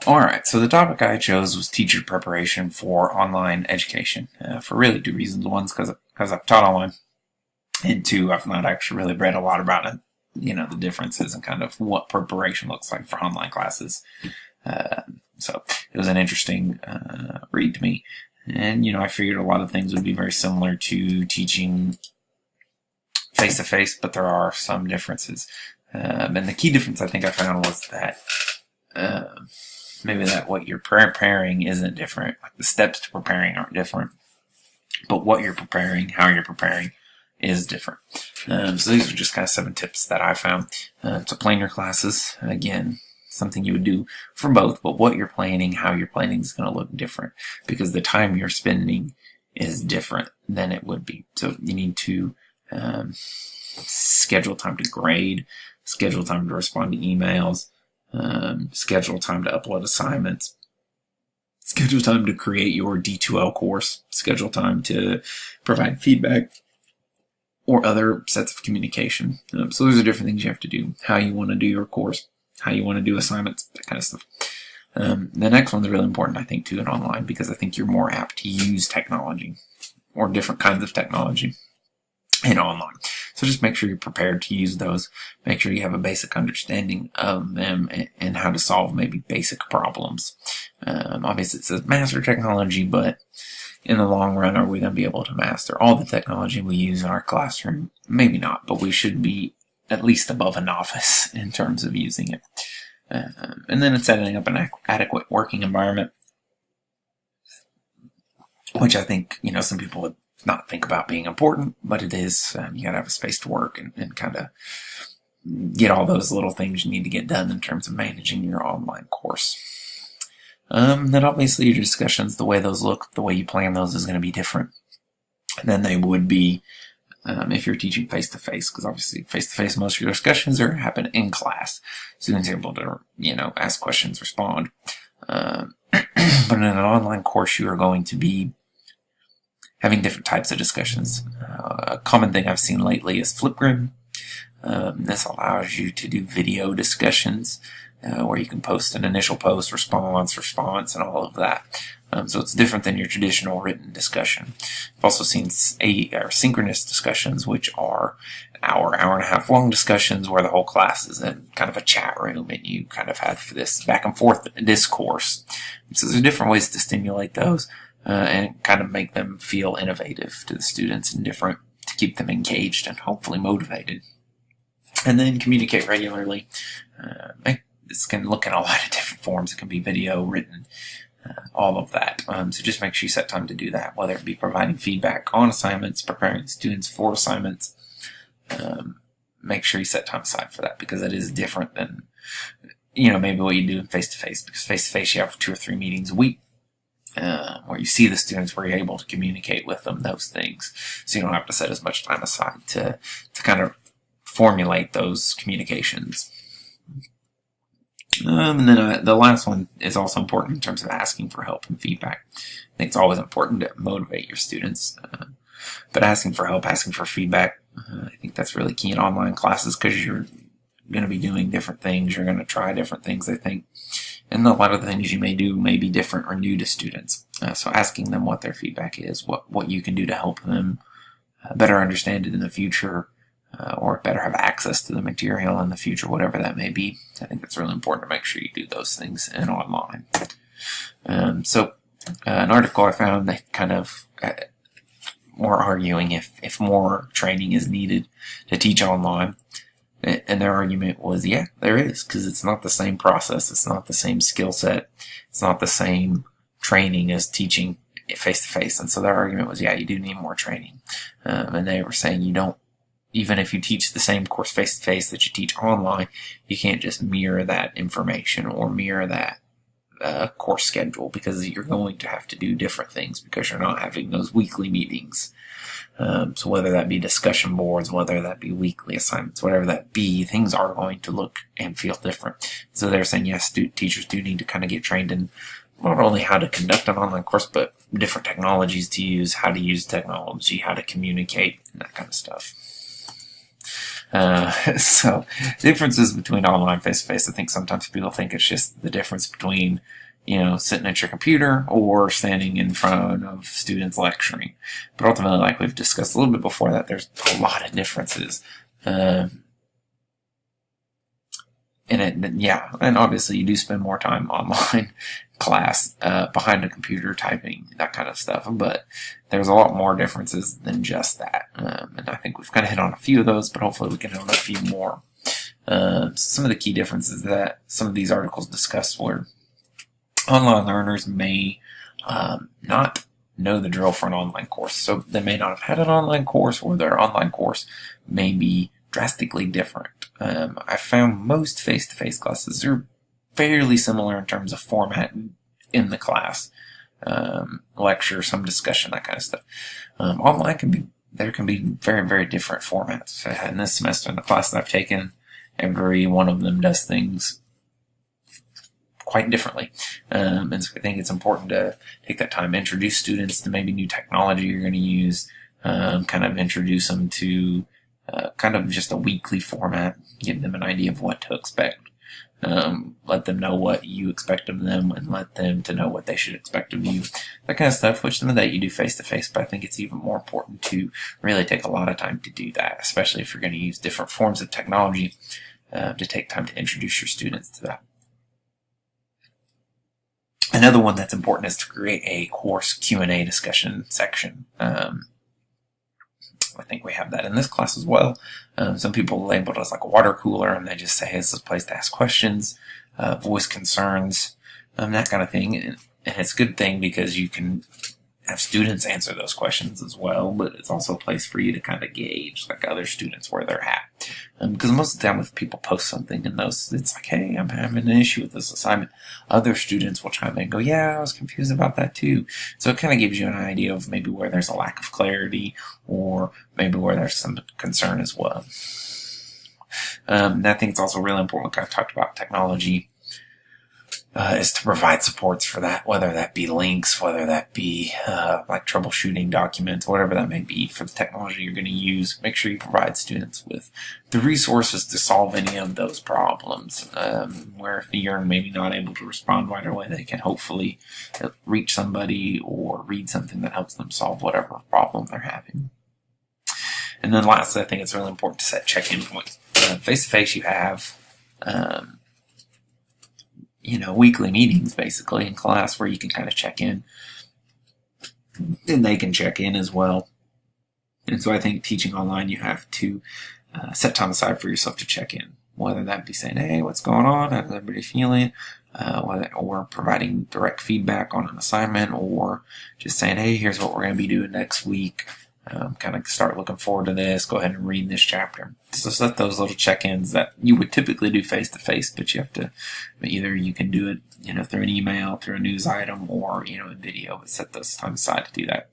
Alright, so the topic I chose was teacher preparation for online education, for really two reasons. One's because I've taught online, and two, I've not actually really read a lot about it, the differences and kind of what preparation looks like for online classes. So it was an interesting read to me. And, I figured a lot of things would be very similar to teaching face-to-face, but there are some differences. And the key difference I think I found was that maybe that what you're preparing isn't different. Like the steps to preparing aren't different, but what you're preparing, how you're preparing is different. So these are just kind of 7 tips that I found to plan your classes. Again, something you would do for both, but what you're planning, how you're planning is going to look different because the time you're spending is different than it would be. So you need to schedule time to grade, schedule time to respond to emails, schedule time to upload assignments, schedule time to create your D2L course, schedule time to provide feedback or other sets of communication. So those are different things you have to do. How you want to do your course, how you want to do assignments, that kind of stuff. The next one's really important, I think, too, in online, because I think you're more apt to use technology or different kinds of technology in online. So just make sure you're prepared to use those. Make sure you have a basic understanding of them and how to solve maybe basic problems. Obviously, it says master technology, but in the long run, are we going to be able to master all the technology we use in our classroom? Maybe not, but we should be at least above a novice in terms of using it. And then it's setting up an adequate working environment, which I think, some people would not think about being important, but it is. You got to have a space to work and kind of get all those little things you need to get done in terms of managing your online course. Then obviously your discussions, the way those look, the way you plan those is going to be different than they would be if you're teaching face-to-face, because obviously face-to-face, most of your discussions are happen in class. Students are able to, ask questions, respond. But in an online course, you are going to be having different types of discussions. A common thing I've seen lately is Flipgrid. This allows you to do video discussions where you can post an initial post, response, and all of that. So it's different than your traditional written discussion. I've also seen synchronous discussions, which are hour and a half long discussions where the whole class is in kind of a chat room and you kind of have this back and forth discourse. So there's different ways to stimulate those and kind of make them feel innovative to the students and different to keep them engaged and hopefully motivated. And then communicate regularly. This can look in a lot of different forms. It can be video, written, all of that. So just make sure you set time to do that, whether it be providing feedback on assignments, preparing students for assignments. Make sure you set time aside for that because it is different than, maybe what you do in face-to-face. Because face-to-face, you have 2 or 3 meetings a week where you see the students, where you're able to communicate with them those things. So you don't have to set as much time aside to kind of formulate those communications. And then the last one is also important in terms of asking for help and feedback. I think it's always important to motivate your students, but asking for help, asking for feedback, I think that's really key in online classes because you're going to be doing different things. You're going to try different things, I think. And a lot of the things you may do may be different or new to students. So asking them what their feedback is, what you can do to help them better understand it in the future, or better have access to the material in the future, whatever that may be. I think it's really important to make sure you do those things in online. So an article I found that kind of more arguing if more training is needed to teach online. And their argument was, yeah, there is, because it's not the same process. It's not the same skill set. It's not the same training as teaching face-to-face. And so their argument was, yeah, you do need more training. And they were saying even if you teach the same course face-to-face that you teach online, you can't just mirror that information or mirror that course schedule because you're going to have to do different things because you're not having those weekly meetings. So whether that be discussion boards, whether that be weekly assignments, whatever that be, things are going to look and feel different. So they're saying, yes, teachers do need to kind of get trained in not only how to conduct an online course, but different technologies to use, how to use technology, how to communicate, and that kind of stuff. So differences between online and face-to-face, I think sometimes people think it's just the difference between, sitting at your computer or standing in front of students lecturing. But ultimately, like we've discussed a little bit before that, there's a lot of differences. And obviously you do spend more time online class, behind a computer typing, that kind of stuff, but there's a lot more differences than just that. And I think we've kind of hit on a few of those, but hopefully we can hit on a few more. Some of the key differences that some of these articles discuss were online learners may not know the drill for an online course. So they may not have had an online course, or their online course may be drastically different. I found most face-to-face classes are fairly similar in terms of format in the class. Lecture, some discussion, that kind of stuff. Online there can be very, very different formats. In this semester, in the class that I've taken, every one of them does things quite differently. And so I think it's important to take that time, introduce students to maybe new technology you're going to use, kind of introduce them to kind of just a weekly format, give them an idea of what to expect. Let them know what you expect of them, and let them to know what they should expect of you. That kind of stuff, which some of that you do face-to-face, but I think it's even more important to really take a lot of time to do that, especially if you're going to use different forms of technology, to take time to introduce your students to that. Another one that's important is to create a course Q&A discussion section. I think we have that in this class as well. Some people label it as like a water cooler, and they just say it's a place to ask questions, voice concerns, that kind of thing. And it's a good thing because you can have students answer those questions as well, but it's also a place for you to kind of gauge like other students where they're at. Because most of the time if people post something in those, it's like, hey, I'm having an issue with this assignment, other students will chime in and go, yeah, I was confused about that too. So it kind of gives you an idea of maybe where there's a lack of clarity, or maybe where there's some concern as well. And I think it's also really important, like I've talked about technology, is to provide supports for that, whether that be links, whether that be like troubleshooting documents, whatever that may be for the technology you're going to use. Make sure you provide students with the resources to solve any of those problems, where if you're maybe not able to respond right away, they can hopefully reach somebody or read something that helps them solve whatever problem they're having. And then lastly, I think it's really important to set check-in points. Face-to-face, you have weekly meetings basically in class where you can kind of check in, and they can check in as well. And so I think teaching online, you have to set time aside for yourself to check in, whether that be saying, hey, what's going on? How's everybody feeling? Or providing direct feedback on an assignment, or just saying, hey, here's what we're going to be doing next week. Kind of start looking forward to this. Go ahead and read this chapter. So set those little check-ins that you would typically do face-to-face, but you have to, either you can do it, through an email, through a news item, or, in video, but set those time aside to do that.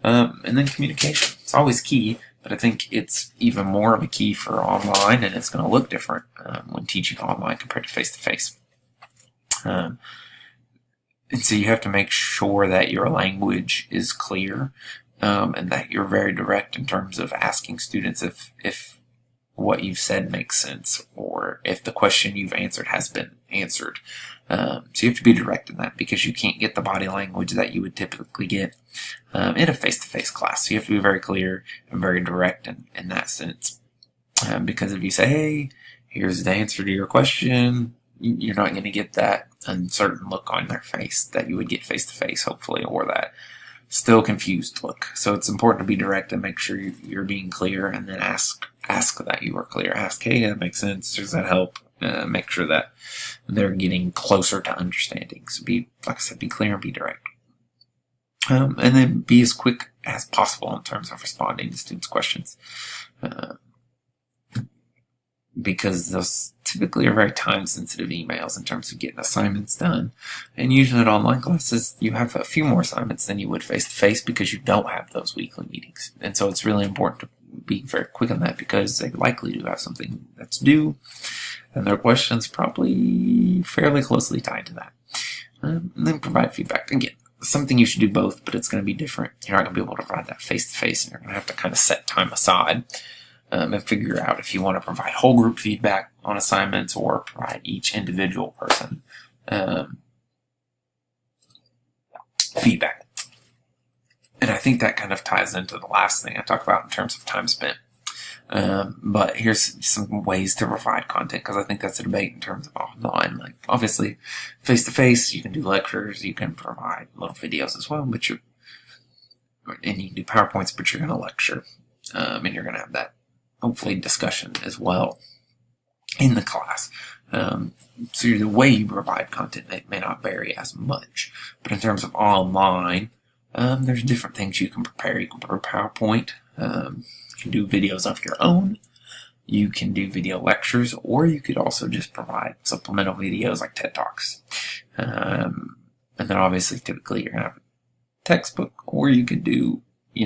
And then communication. It's always key, but I think it's even more of a key for online, and it's going to look different when teaching online compared to face-to-face. And so you have to make sure that your language is clear, and that you're very direct in terms of asking students if what you've said makes sense, or if the question you've answered has been answered. So you have to be direct in that, because you can't get the body language that you would typically get in a face-to-face class. So you have to be very clear and very direct in that sense. Because if you say, hey, here's the answer to your question, you're not going to get that uncertain look on their face that you would get face-to-face, hopefully, or that still confused look. So it's important to be direct and make sure you're being clear, and then ask that you are clear. Ask, hey, that makes sense. Does that help? Make sure that they're getting closer to understanding. So like I said, be clear and be direct. And then be as quick as possible in terms of responding to students' questions. Because those typically are very time-sensitive emails in terms of getting assignments done. And usually in online classes, you have a few more assignments than you would face-to-face, because you don't have those weekly meetings. And so it's really important to be very quick on that, because they likely do have something that's due, and their questions probably fairly closely tied to that. And then provide feedback. Again, something you should do both, but it's going to be different. You're not going to be able to provide that face-to-face, and you're going to have to kind of set time aside and figure out if you want to provide whole group feedback on assignments or provide each individual person feedback. And I think that kind of ties into the last thing I talked about in terms of time spent. But here's some ways to provide content, because I think that's a debate in terms of online. Like, obviously, face-to-face, you can do lectures, you can provide little videos as well, and you can do PowerPoints, but you're going to lecture, and you're going to have that, hopefully, discussion as well in the class. So the way you provide content may not vary as much. But in terms of online, there's different things you can prepare. You can prepare PowerPoint. You can do videos of your own. You can do video lectures, or you could also just provide supplemental videos like TED Talks. And then obviously, typically, you're going to have a textbook, or you could do,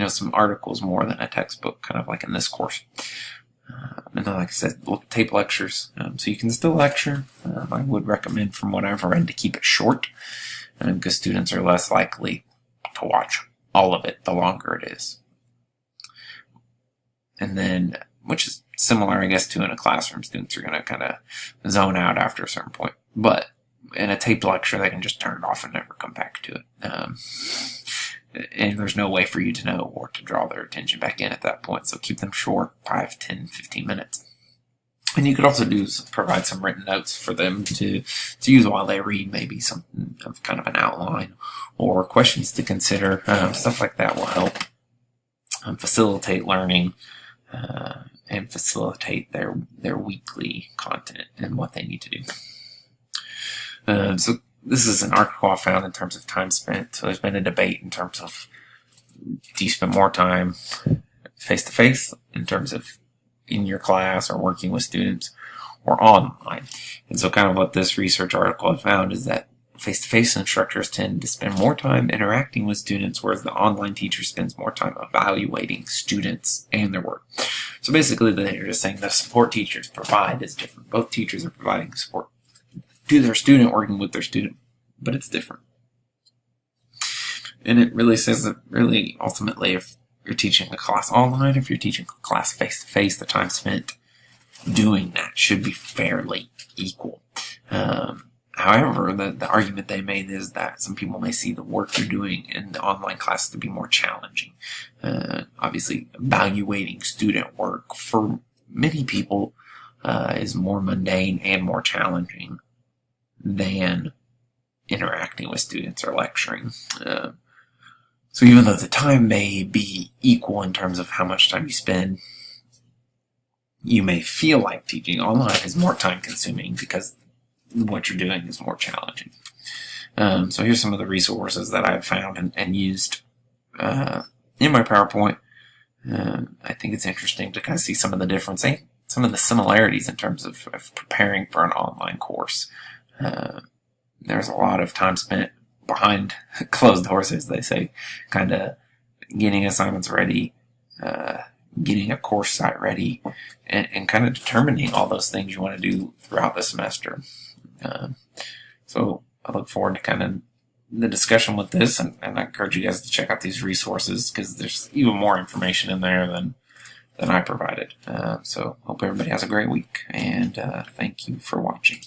some articles more than a textbook, kind of like in this course. And then, like I said, tape lectures. So you can still lecture. I would recommend, from what I've read, to keep it short, because students are less likely to watch all of it the longer it is. And then, which is similar, I guess, to in a classroom, students are going to kind of zone out after a certain point. But in a taped lecture, they can just turn it off and never come back to it. And there's no way for you to know or to draw their attention back in at that point. So keep them short, 5, 10, 15 minutes. And you could also provide some written notes for them to use while they read, maybe something of kind of an outline or questions to consider. Stuff like that will help facilitate learning and facilitate their weekly content and what they need to do. So this is an article I found in terms of time spent. So there's been a debate in terms of, do you spend more time face-to-face in terms of in your class or working with students, or online? And so kind of what this research article I found is that face-to-face instructors tend to spend more time interacting with students, whereas the online teacher spends more time evaluating students and their work. So basically, they're just saying the support teachers provide is different. Both teachers are providing support to their student, working with their student, but it's different. And it really says that really, ultimately, if you're teaching a class online, if you're teaching a class face-to-face, the time spent doing that should be fairly equal. However, the argument they made is that some people may see the work they're doing in the online class to be more challenging. Obviously, evaluating student work for many people is more mundane and more challenging than interacting with students or lecturing. So even though the time may be equal in terms of how much time you spend, you may feel like teaching online is more time consuming because what you're doing is more challenging. So here's some of the resources that I've found and used in my PowerPoint. I think it's interesting to kind of see some of the differences, some of the similarities in terms of preparing for an online course. There's a lot of time spent behind closed doors, as they say, kind of getting assignments ready, getting a course site ready, and kind of determining all those things you want to do throughout the semester. So I look forward to kind of the discussion with this, and I encourage you guys to check out these resources because there's even more information in there than I provided. So hope everybody has a great week, and thank you for watching.